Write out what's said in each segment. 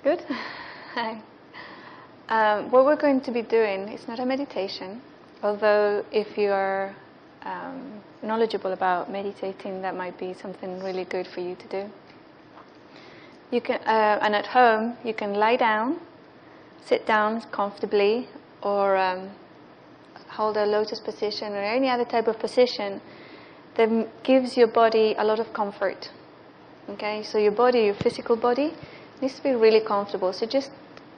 Good. Hi. What we're going to be doing is not a meditation, although if you are knowledgeable about meditating, that might be something really good for you to do. You can, and at home, you can lie down, sit down comfortably, or hold a lotus position or any other type of position that gives your body a lot of comfort. Okay, so your body, your physical body, needs to be really comfortable. So just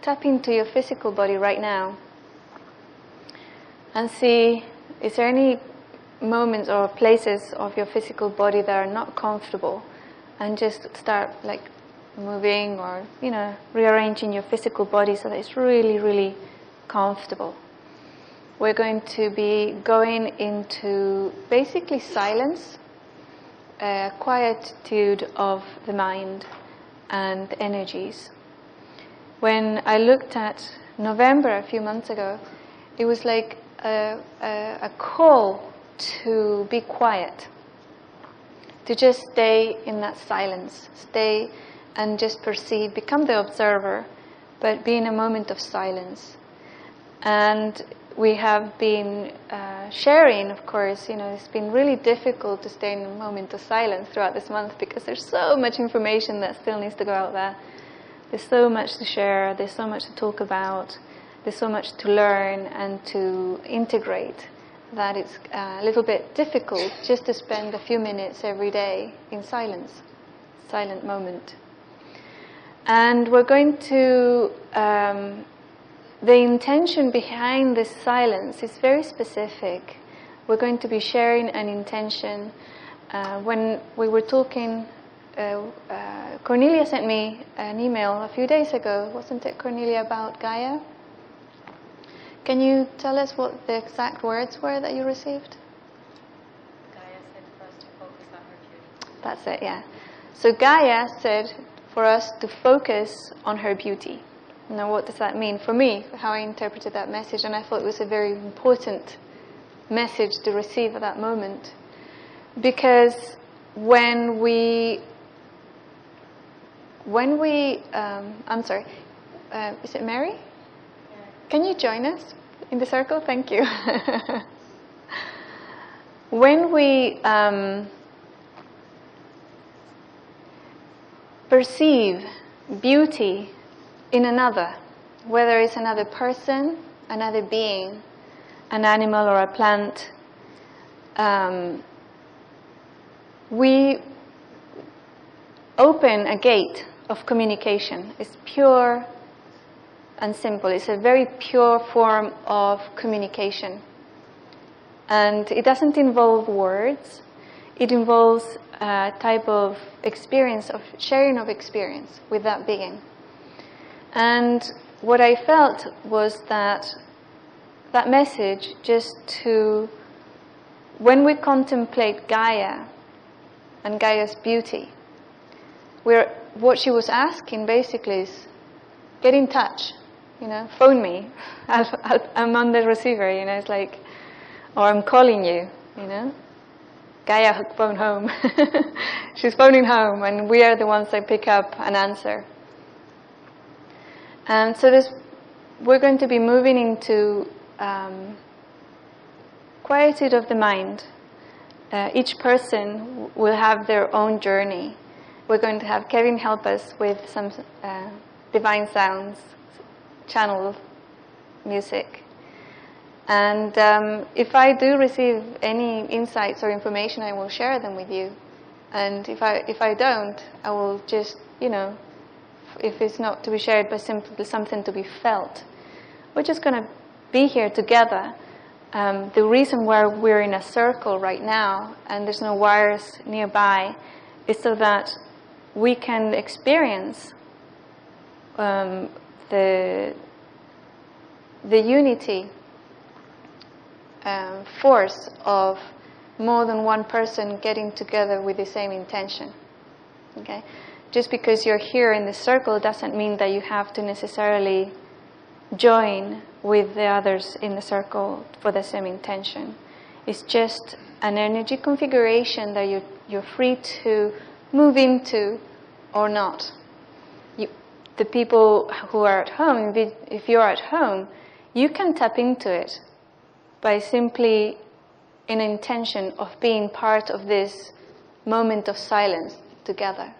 tap into your physical body right now and see, is there any moments or places of your physical body that are not comfortable, and just start like moving or, you know, rearranging your physical body so that it's really, really comfortable. We're going to be going into basically silence, quietude of the mind and energies. When I looked at November a few months ago, it was like a call to be quiet, to just stay in that silence, stay and just perceive, become the observer, but be in a moment of silence. And we have been sharing, of course, you know, it's been really difficult to stay in a moment of silence throughout this month because there's so much information that still needs to go out there. There's so much to share, there's so much to talk about, there's so much to learn and to integrate that it's a little bit difficult just to spend a few minutes every day in silence, silent moment. And we're going to, the intention behind this silence is very specific. We're going to be sharing an intention. When we were talking, Cornelia sent me an email a few days ago, wasn't it, Cornelia, about Gaia? Can you tell us what the exact words were that you received? Gaia said for us to focus on her beauty. That's it, yeah. So Gaia said for us to focus on her beauty. Now, what does that mean for me, how I interpreted that message? And I thought it was a very important message to receive at that moment. Because when we I'm sorry, is it Mary? Yeah. Can you join us in the circle? Thank you. When we perceive beauty in another, whether it's another person, another being, an animal or a plant, we open a gate of communication. It's pure and simple. It's a very pure form of communication. And it doesn't involve words. It involves a type of experience, of sharing of experience with that being. And what I felt was that message just to, when we contemplate Gaia and Gaia's beauty, what she was asking basically is, get in touch, you know, phone me. I'm on the receiver, you know, it's like, or I'm calling you, you know. Gaia phone home. She's phoning home, and we are the ones that pick up and answer. And so we're going to be moving into quietude of the mind. Each person will have their own journey. We're going to have Kevin help us with some divine sounds, channel music. And if I do receive any insights or information, I will share them with you. And if I don't, I will just, you know, if it's not to be shared, but simply something to be felt. We're just going to be here together. The reason why we're in a circle right now and there's no wires nearby is so that we can experience the unity force of more than one person getting together with the same intention. Okay? Just because you're here in the circle doesn't mean that you have to necessarily join with the others in the circle for the same intention. It's just an energy configuration that you're free to move into or not. the people who are at home, if you're at home, you can tap into it by simply an intention of being part of this moment of silence together.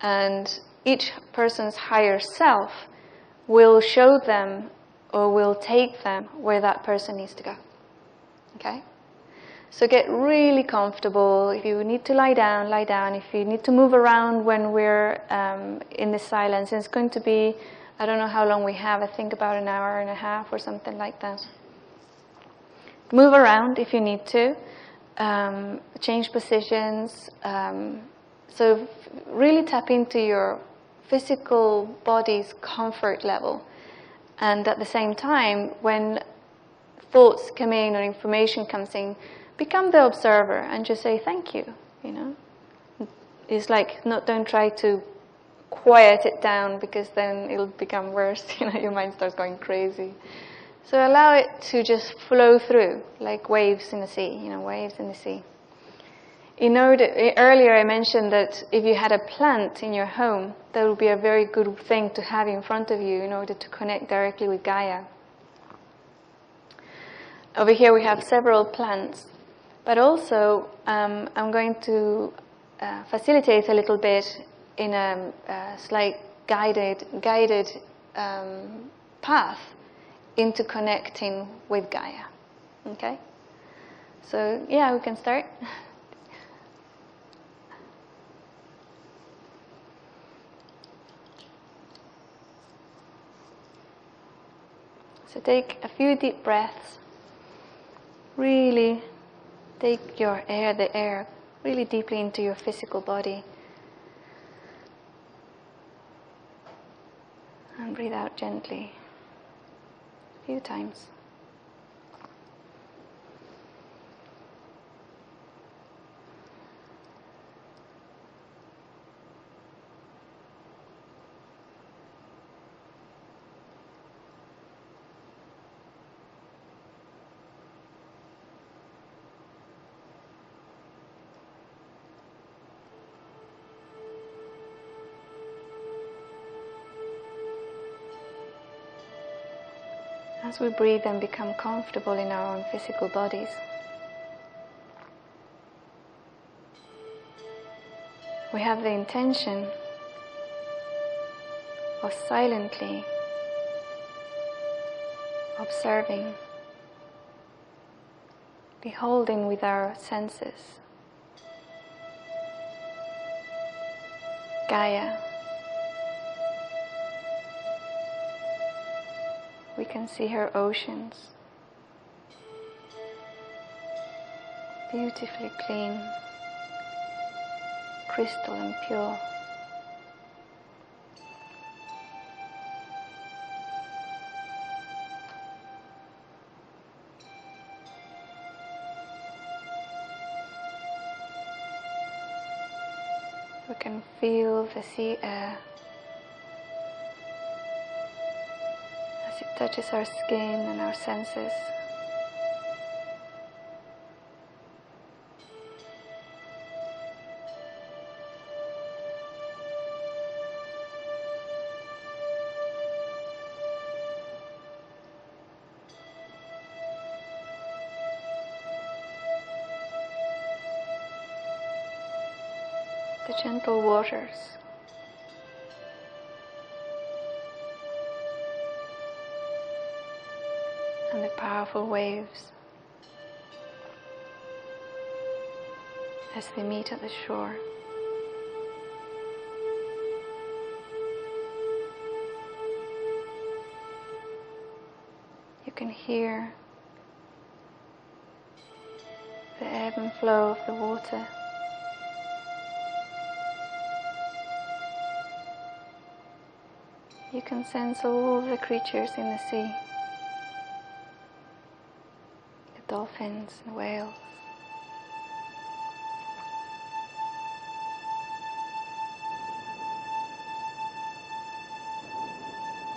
And each person's higher self will show them or will take them where that person needs to go. Okay? So get really comfortable. If you need to lie down, lie down. If you need to move around when we're in the silence, it's going to be, I don't know how long we have, I think about an hour and a half or something like that. Move around if you need to. Change positions. So really tap into your physical body's comfort level. And at the same time, when thoughts come in or information comes in, become the observer and just say thank you, you know. It's like, don't try to quiet it down, because then it'll become worse, you know, your mind starts going crazy. So allow it to just flow through, like waves in the sea, you know, waves in the sea. You know, earlier I mentioned that if you had a plant in your home, that would be a very good thing to have in front of you in order to connect directly with Gaia. Over here we have several plants, but also I'm going to facilitate a little bit in a slight guided path into connecting with Gaia. Okay? So yeah, we can start. So take a few deep breaths. Really take the air really deeply into your physical body. And breathe out gently. A few times. As we breathe and become comfortable in our own physical bodies, we have the intention of silently observing, beholding with our senses Gaia. We can see her oceans, beautifully clean, crystal and pure. We can feel the sea air as it touches our skin and our senses. The gentle waters, and the powerful waves as they meet at the shore. You can hear the ebb and flow of the water. You can sense all the creatures in the sea. The dolphins, the whales.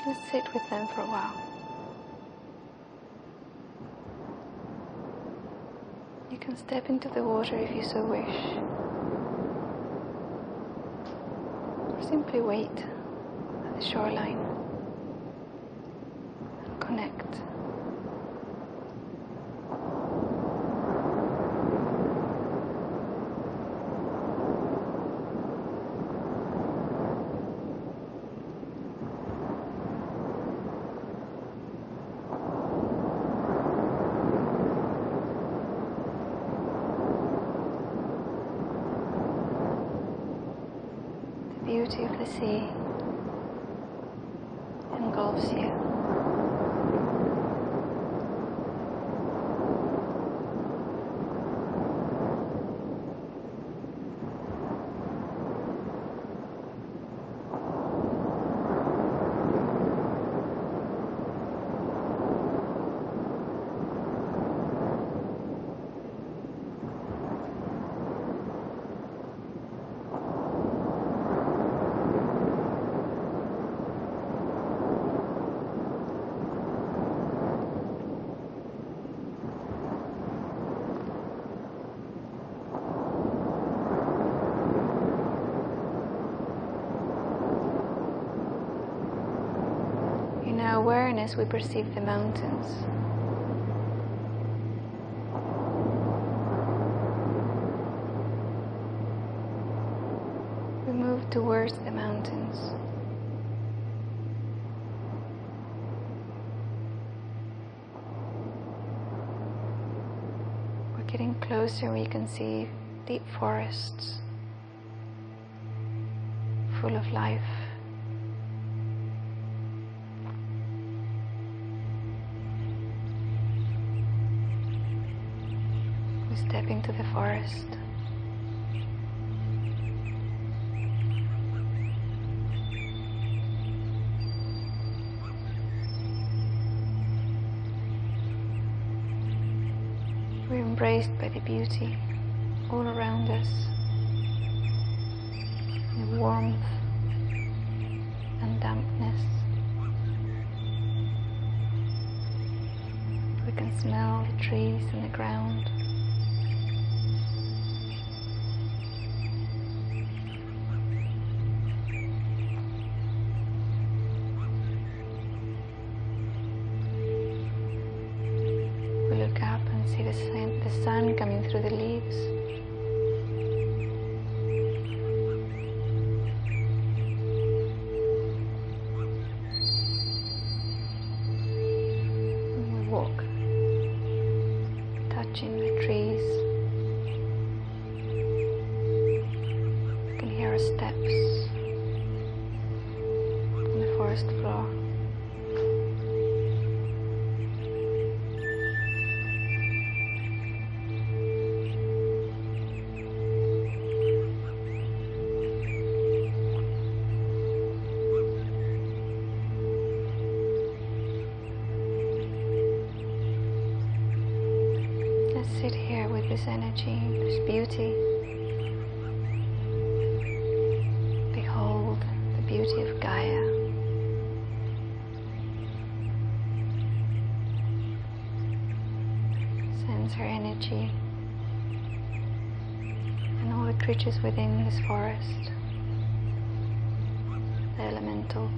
Just sit with them for a while. You can step into the water if you so wish. Or simply wait. the shoreline and connect. The beauty of the sea engulfs you. In our awareness, we perceive the mountains. We move towards the mountains. We're getting closer, we can see deep forests full of life. We step into the forest. We're embraced by the beauty all around us, the warmth and dampness. We can smell the trees and the ground. We look up and see the sun coming through the leaves. And we walk, touching the trees. You can hear our steps on the forest floor. Sit here with this energy, this beauty. Behold the beauty of Gaia. Sense her energy and all the creatures within this forest, the elementals.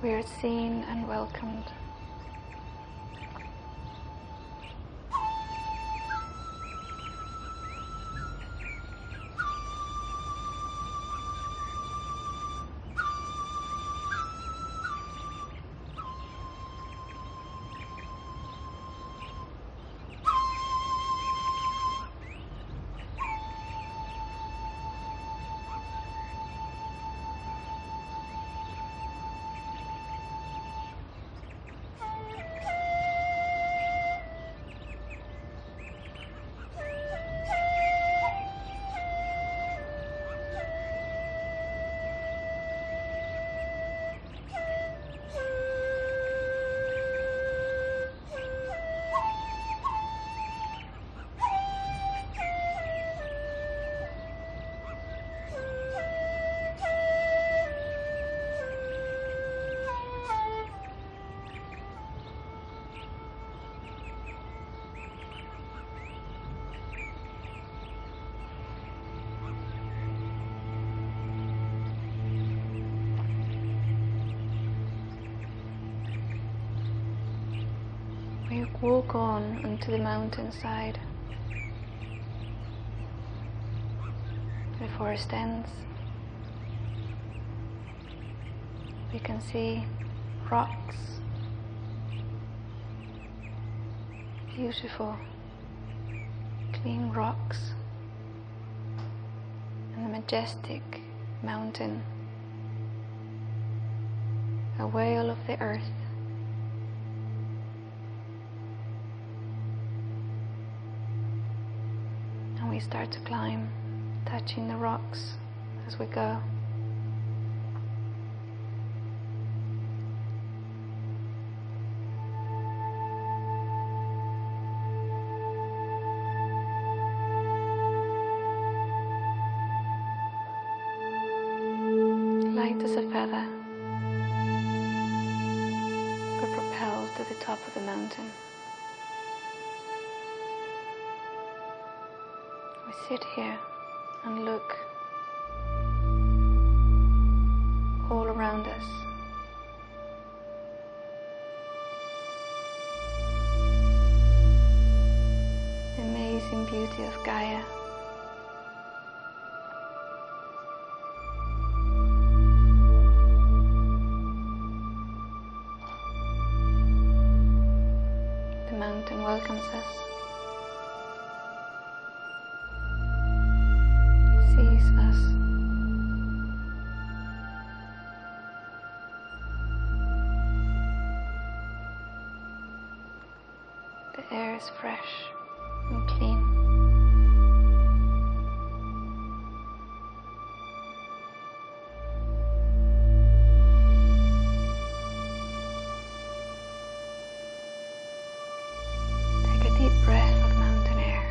We are seen and welcomed. we walk on onto the mountainside. The forest ends. We can see rocks, beautiful, clean rocks, and a majestic mountain, a whale of the earth. And we start to climb, touching the rocks as we go. Light as a feather, we're propelled to the top of the mountain. We sit here and look all around us. The amazing beauty of Gaia. The mountain welcomes us. Sees us. The air is fresh and clean. Take a deep breath of mountain air.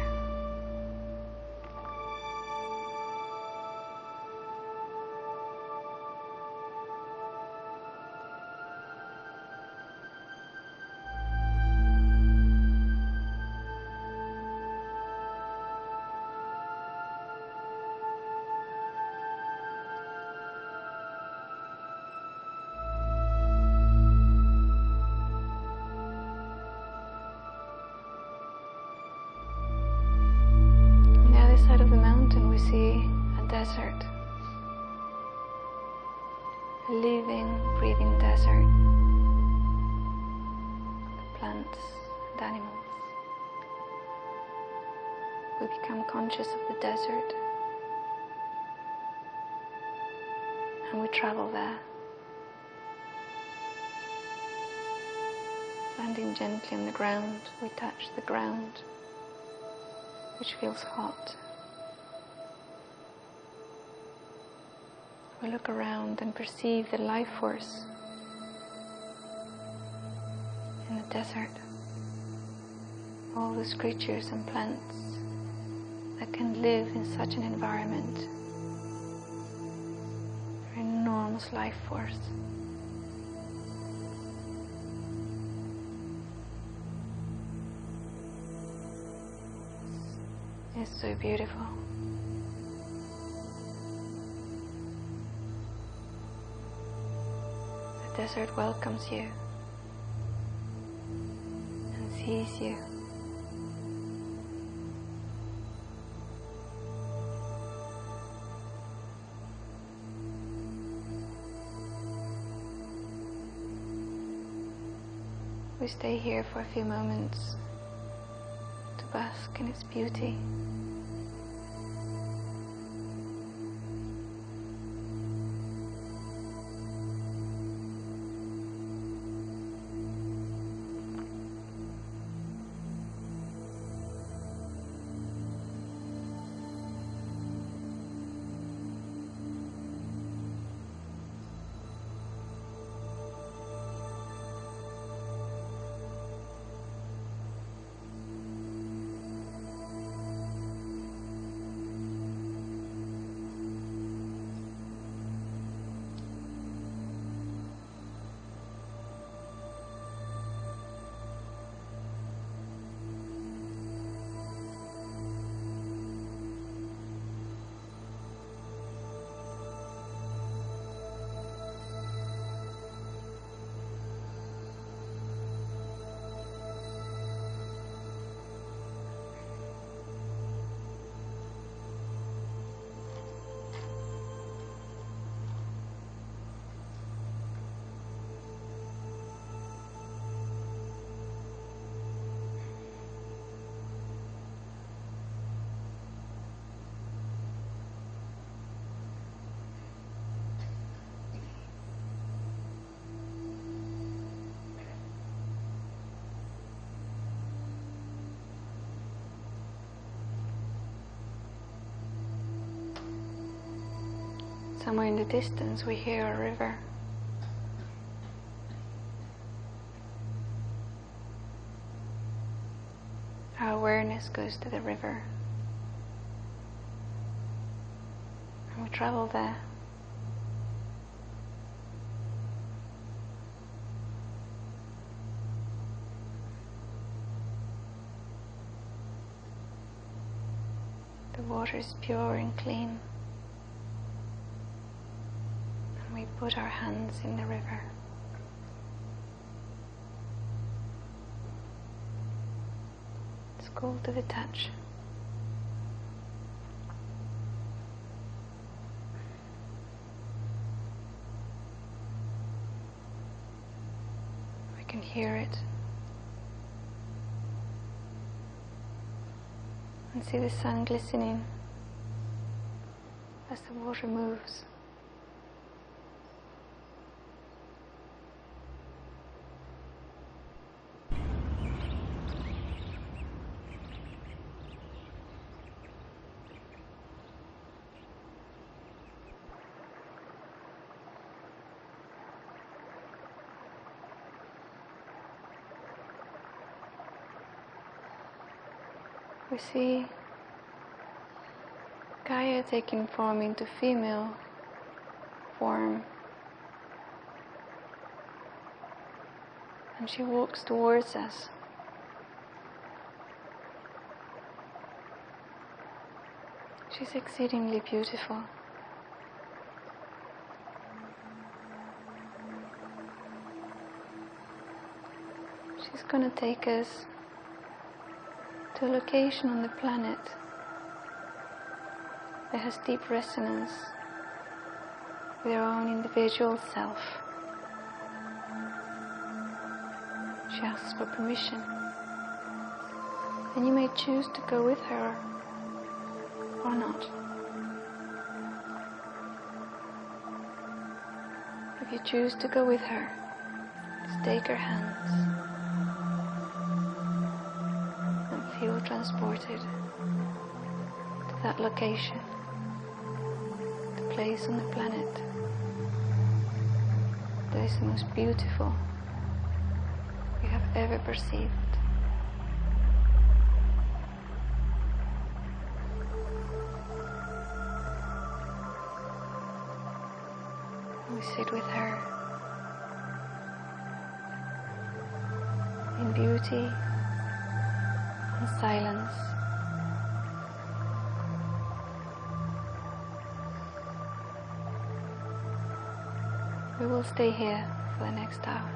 On the other side of the mountain we see a desert. A living, breathing desert. Plants and animals. We become conscious of the desert. And we travel there. Landing gently on the ground, we touch the ground, which feels hot. We look around and perceive the life force in the desert. All those creatures and plants that can live in such an environment. An enormous life force. It's so beautiful. The desert welcomes you and sees you. We stay here for a few moments to bask in its beauty. Somewhere in the distance we hear a river. Our awareness goes to the river. And we travel there. The water is pure and clean. And we put our hands in the river. It's cold to the touch. We can hear it. And see the sun glistening as the water moves. We see Gaia taking form into female form, and she walks towards us. She's exceedingly beautiful. She's going to take us to a location on the planet that has deep resonance with our own individual self. She asks for permission, and you may choose to go with her or not. If you choose to go with her, just take her hands and feel transported to that location, the place on the planet that is the most beautiful you have ever perceived. We sit with her in beauty and silence. We will stay here for the next hour.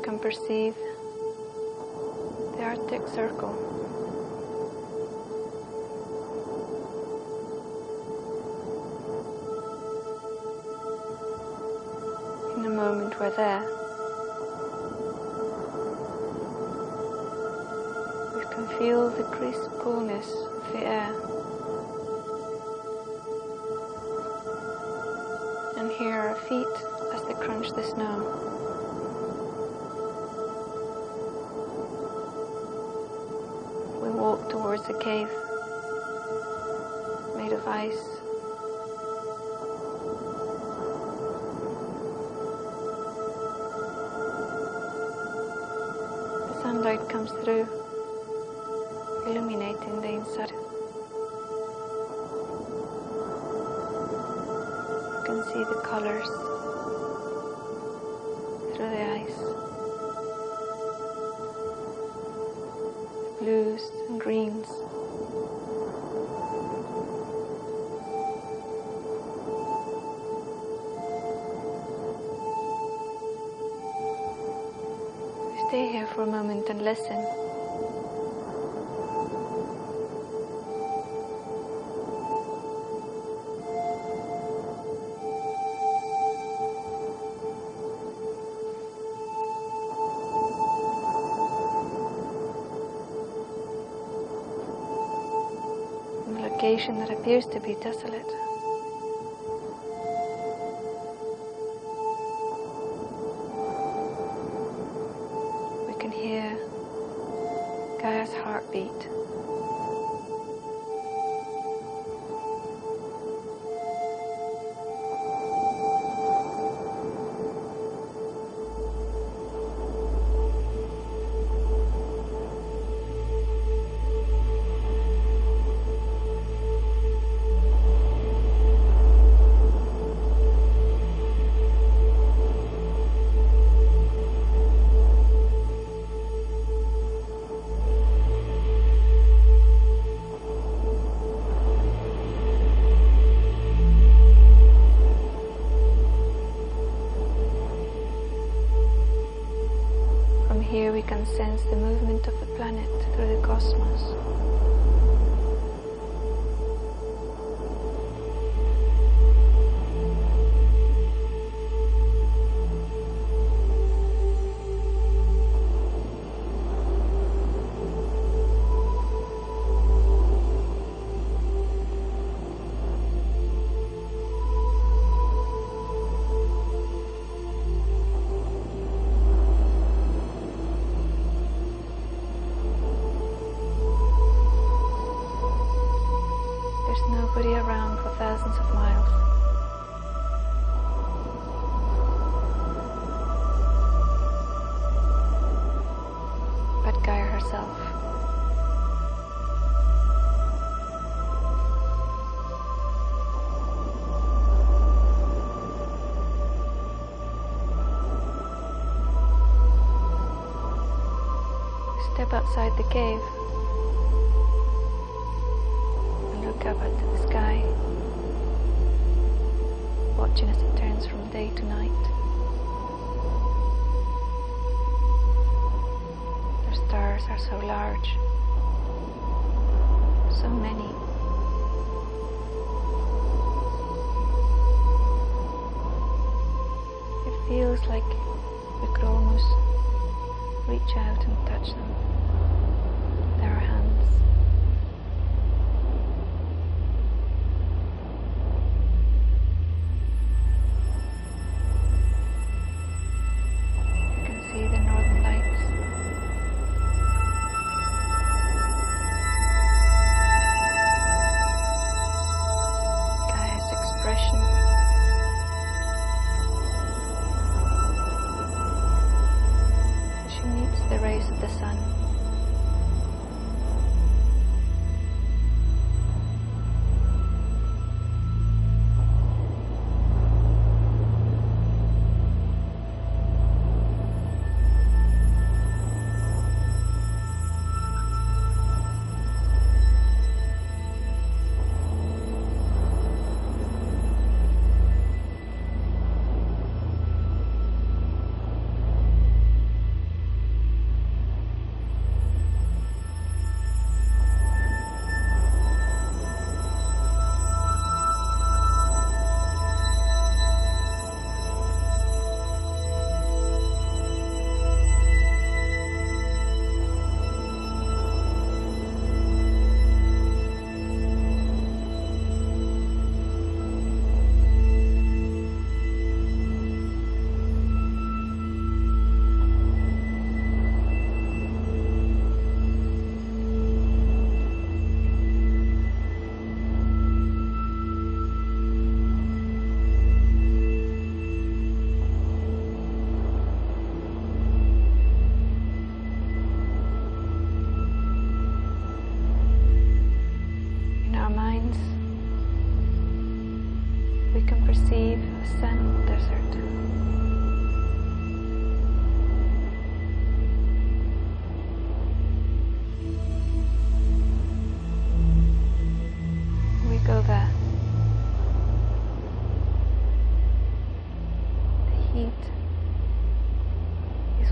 can perceive the Arctic Circle. In a moment we're there. We can feel the crisp coolness of the air. And hear our feet as they crunch the snow. We walk towards a cave made of ice. The sunlight comes through, illuminating the inside. You can see the colors through the ice. The blues and greens. We stay here for a moment and listen. Location that appears to be desolate. We can hear Gaia's heartbeat. Here we can sense the movement of the planet through the cosmos. Nobody around for thousands of miles. But Gaia herself. Step outside the cave. Look up at the sky, watching as it turns from day to night. The stars are so large, so many. It feels like we could almost reach out and touch them with our hands. The rays of the sun.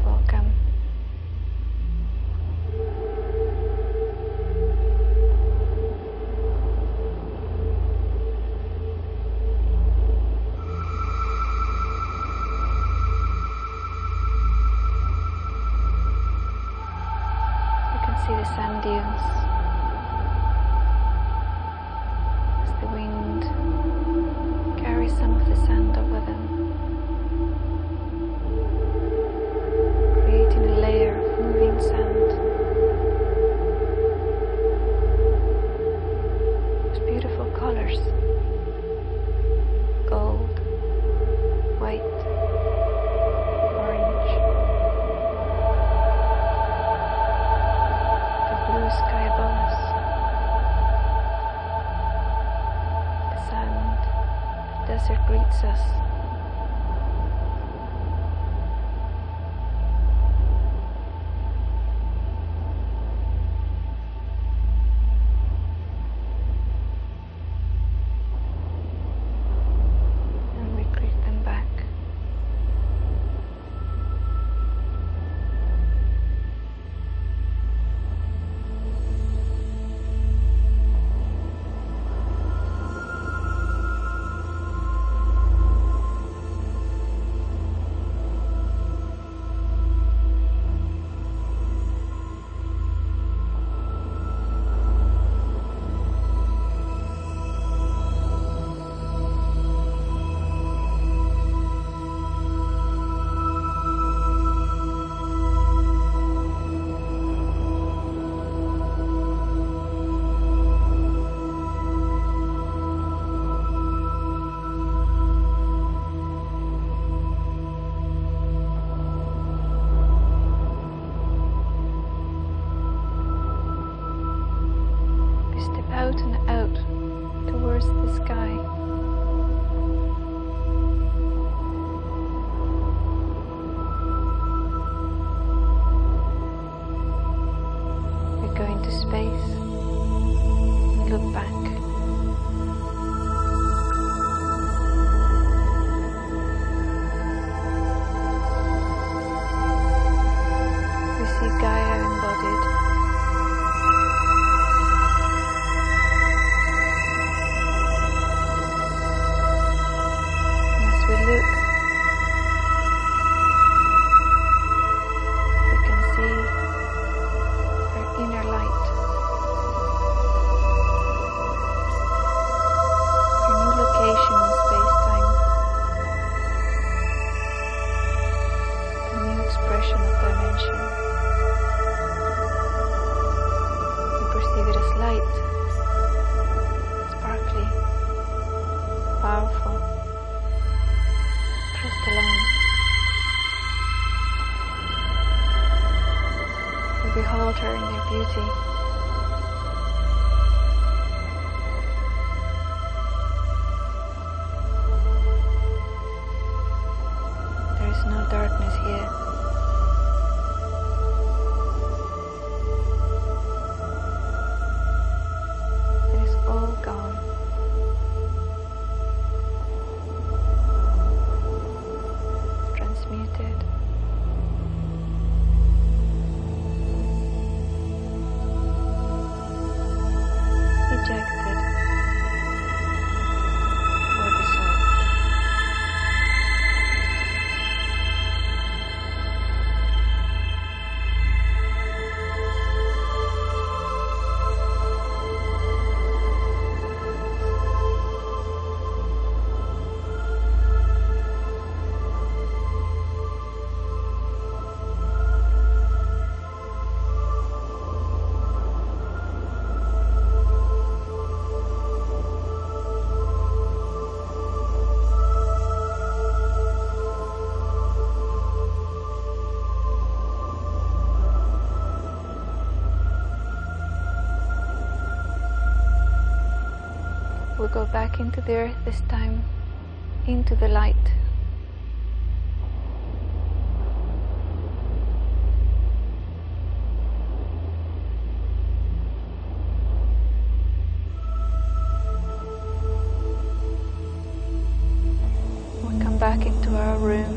welcome. You can see the sand dunes as the wind carries some of the sand over them, creating a layer of moving sand. Those beautiful colors: gold, white, orange, the blue sky above us, the sand, the desert greets us. And we greet them back. We step out and out towards the sky. We go into space and look back. We see Gaia embodied. As we look, we can see her inner light, her new location in space-time, a new expression of dimension. We perceive it as light, sparkly, powerful, crystalline. We behold her in her beauty. There is no darkness here. It is all gone. Transmuted. Ejected. Or dissolved. We'll go back into the earth this time, into the light. We'll come back into our room.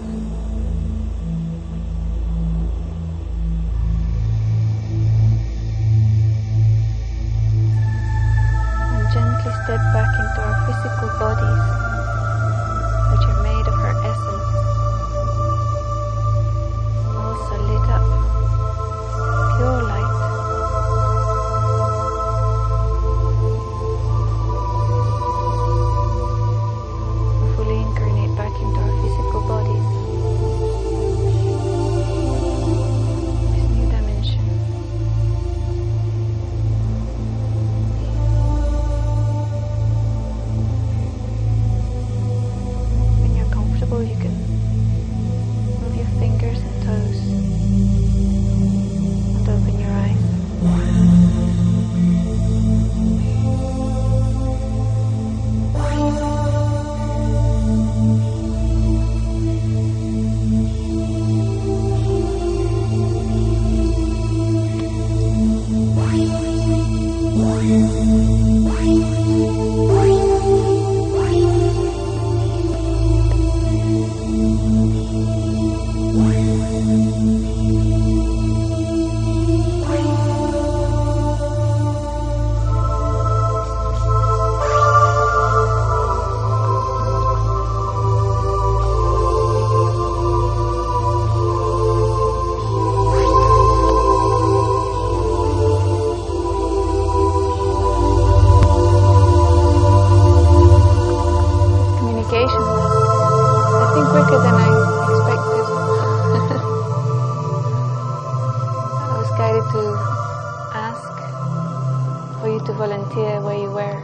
volunteer where you were,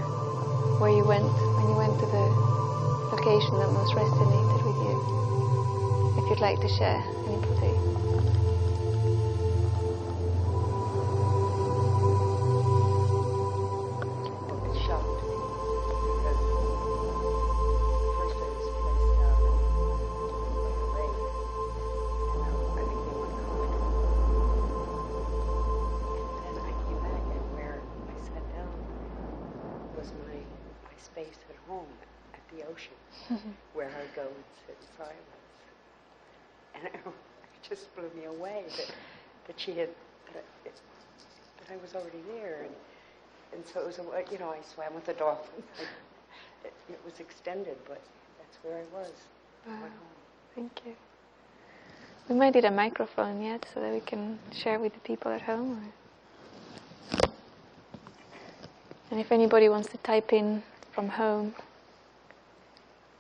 where you went, when you went to the location that most resonated with you. If you'd like to share, anybody. Where I go and sit in silence, and it just blew me away that she had that I was already there, and so it was I swam with the dolphins. It was extended, but that's where I was. Wow. I went home. Thank you. We might need a microphone yet, so that we can share with the people at home. And if anybody wants to type in from home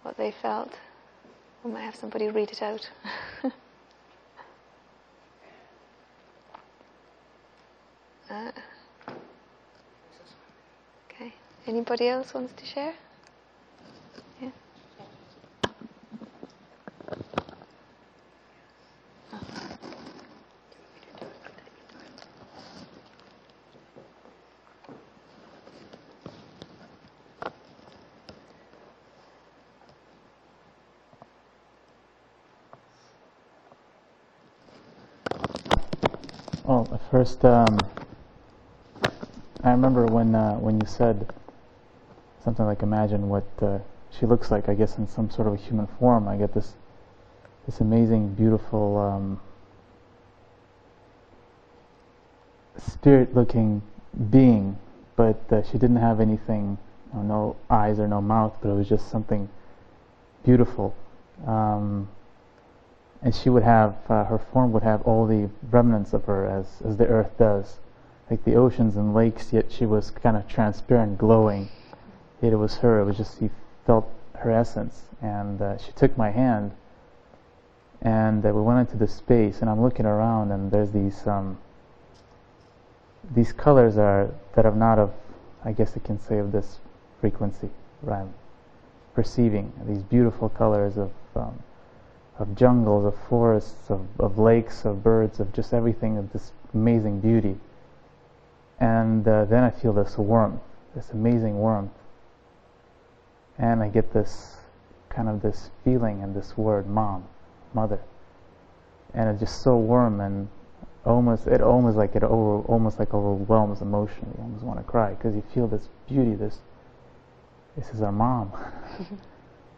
what they felt, we might have somebody read it out. Okay. Anybody else wants to share? Yeah. Well, at first, I remember when you said something like, imagine what she looks like, I guess in some sort of a human form. I get this amazing, beautiful, spirit-looking being, but she didn't have anything, no eyes or no mouth, but it was just something beautiful. And she would have, her form would have all the remnants of her as the earth does, like the oceans and lakes, yet she was kind of transparent, glowing. Yet it was her, it was just, you felt her essence. And she took my hand, and we went into the space, and I'm looking around, and there's these colors that are not of, I guess you can say, of this frequency, right? I'm perceiving these beautiful colors of jungles, of forests, of lakes, of birds, of just everything, of this amazing beauty. And then I feel this warmth, this amazing warmth. And I get this kind of this feeling and this word, mom, mother. And it's just so warm, and almost overwhelms emotionally. You almost want to cry because you feel this beauty, this is our mom.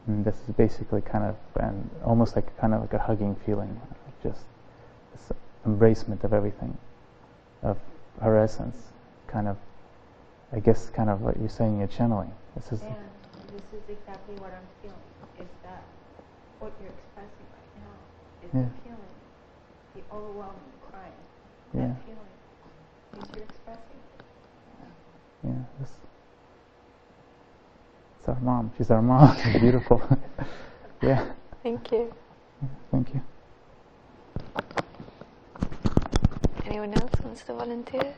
And this is basically kind of, and almost like a hugging feeling, just this embracement of everything, of her essence, kind of, I guess, kind of what you're saying, you're channeling. This is exactly what I'm feeling. Is that what you're expressing right now? Is yeah. the feeling, the overwhelming crying, yeah. that feeling is you're expressing. Yeah. It's our mom. She's our mom. She's beautiful. Yeah. Thank you. Thank you. Anyone else wants to volunteer?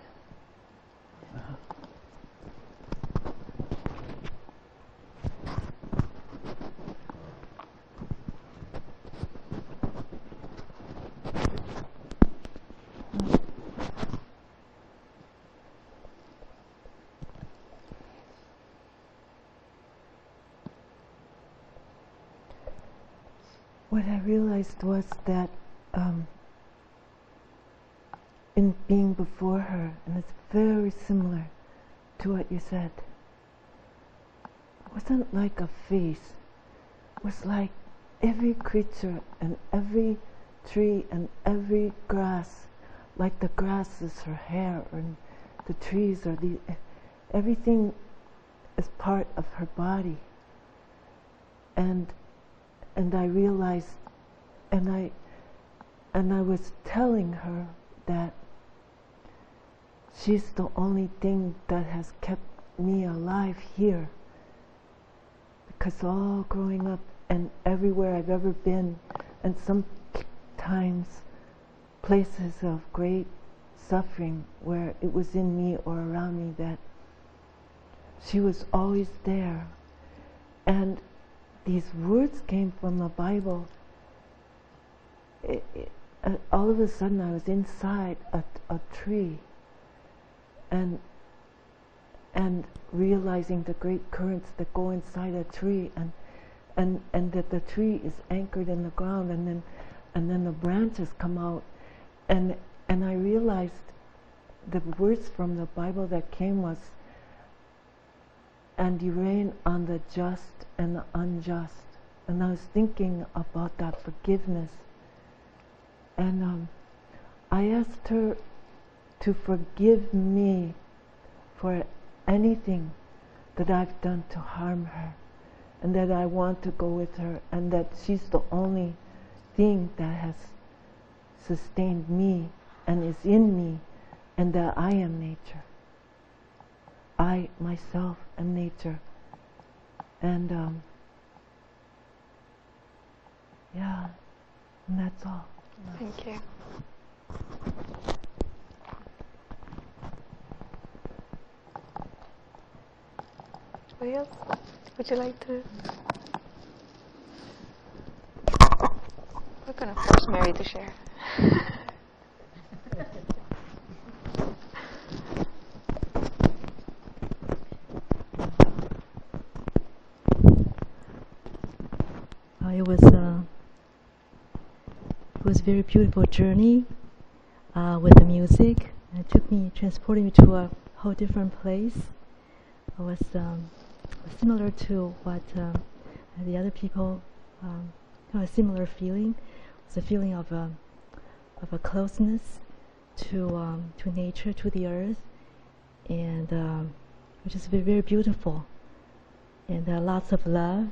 What I realized was that in being before her, and it's very similar to what you said, it wasn't like a face. It was like every creature and every tree and every grass, like the grass is her hair, and the trees are everything is part of her body. And I realized, and I was telling her that she's the only thing that has kept me alive here. Because all growing up and everywhere I've ever been, and sometimes places of great suffering where it was in me or around me, that she was always there. And these words came from the Bible. All of a sudden I was inside a tree and realizing the great currents that go inside a tree and that the tree is anchored in the ground, and then the branches come out, and I realized the words from the Bible that came was, and you reign on the just and the unjust. And I was thinking about that forgiveness, and I asked her to forgive me for anything that I've done to harm her, and that I want to go with her, and that she's the only thing that has sustained me and is in me, and that I am nature. I myself am nature. And yeah, and that's all. Thank you. Anybody else? Would you like to? We're going to force Mary to share. It was a very beautiful journey with the music. It transported me to a whole different place. It was similar to what the other people have a similar feeling. It was a feeling of a closeness to nature, to the earth, and which is very, very beautiful. And lots of love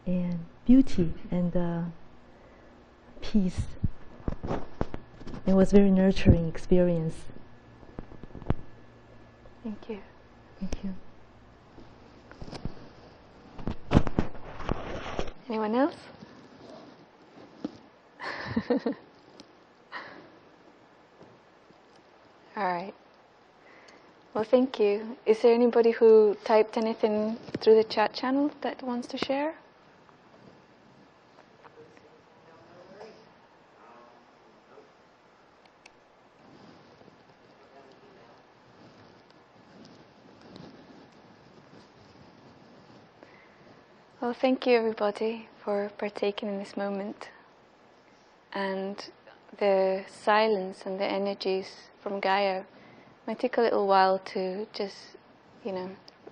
and beauty and peace. It was a very nurturing experience. Thank you. Thank you. Anyone else? All right. Well, thank you. Is there anybody who typed anything through the chat channel that wants to share? Well, thank you everybody for partaking in this moment. And the silence and the energies from Gaia might take a little while to just,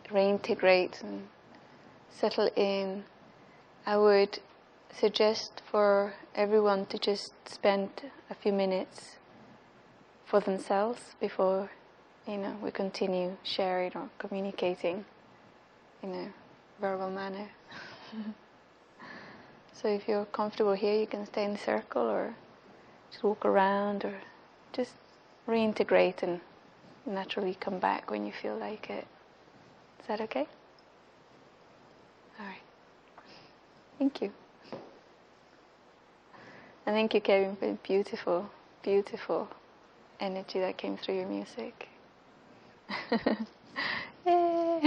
reintegrate and settle in. I would suggest for everyone to just spend a few minutes for themselves before, we continue sharing or communicating in a verbal manner. So if you're comfortable here, you can stay in the circle or just walk around or just reintegrate and naturally come back when you feel like it. Is that okay? All right. Thank you. And thank you, Kevin, for the beautiful, beautiful energy that came through your music. Yay!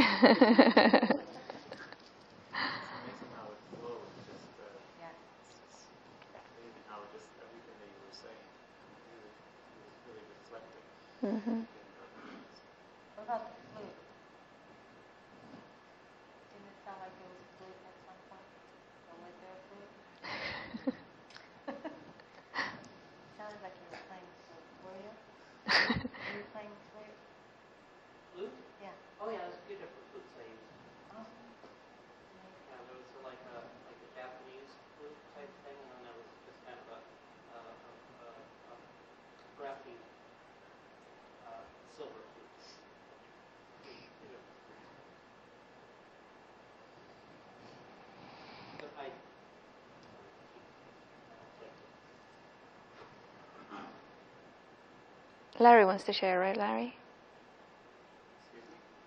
Mm-hmm. What about the flute? Didn't it sound like there was a flute at some point? Or was there a flute? Sounded like you were playing the flute. Were you? Were you playing the flute? Flute? Yeah. Oh yeah, there's a few different flutes I use. Oh. Yeah, there was like a Japanese flute type thing, and then there was just kind of a graphene silver flute. But Larry wants to share, right, Larry?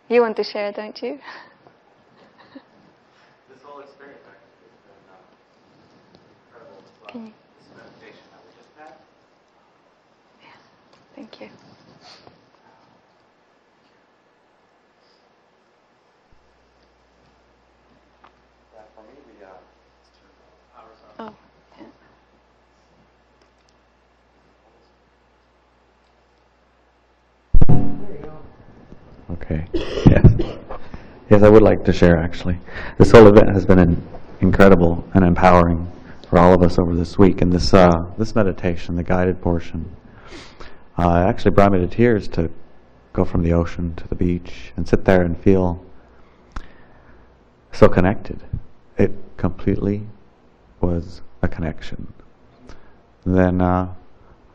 You want to share, don't you? This whole experience actually has been incredible as well. Can you? This meditation that we just had. Yeah. Thank you. Okay. Yes. Yes, I would like to share, actually. This whole event has been incredible and empowering for all of us over this week. And this meditation, the guided portion, actually brought me to tears to go from the ocean to the beach and sit there and feel so connected. It completely was a connection. Then, of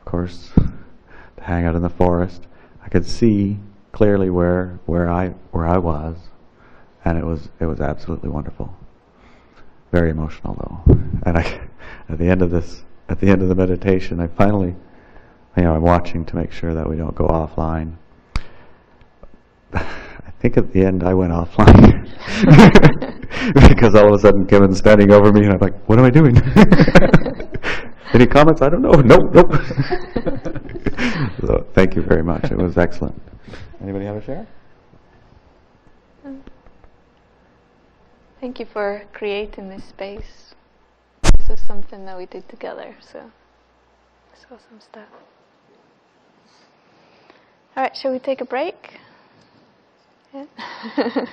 course, to hang out in the forest, I could see clearly where I was, and it was absolutely wonderful. Very emotional though. And at the end of the meditation, I finally, I'm watching to make sure that we don't go offline. I think at the end I went offline because all of a sudden Kevin's standing over me, and I'm like, "What am I doing?" Any comments? I don't know. Nope. So thank you very much. It was excellent. Anybody have a share? Thank you for creating this space. This is something that we did together, so it's awesome stuff. All right, shall we take a break? Yeah.